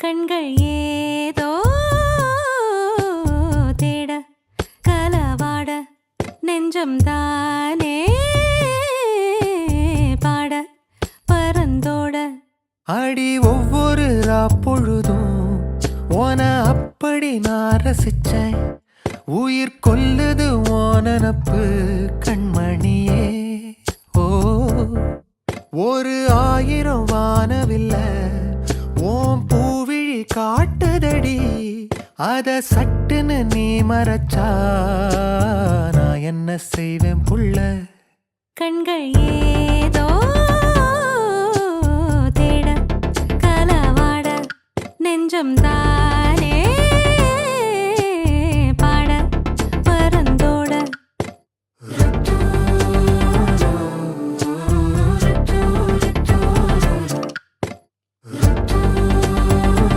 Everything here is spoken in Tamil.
கண்கள் ஏதோ தேட கலவாட நெஞ்சம் தானே பாட பரந்தோட அடி ஒவ்வொரு பொழுதும் ஓன அப்படி நான் ரசிச்சேன். உயிர் கொல்லுது ஓனப்பு கண்மணியே. ஓ ஒரு 1000 வானவில்ல ஓம் பூவிழி காட்டுதடி. அத சட்டுன்னு நீ மறைச்சா நான் என்ன செய்வேன் புள்ள. கண்கள் ஏதோ தேட கலவாட நெஞ்சம் தானே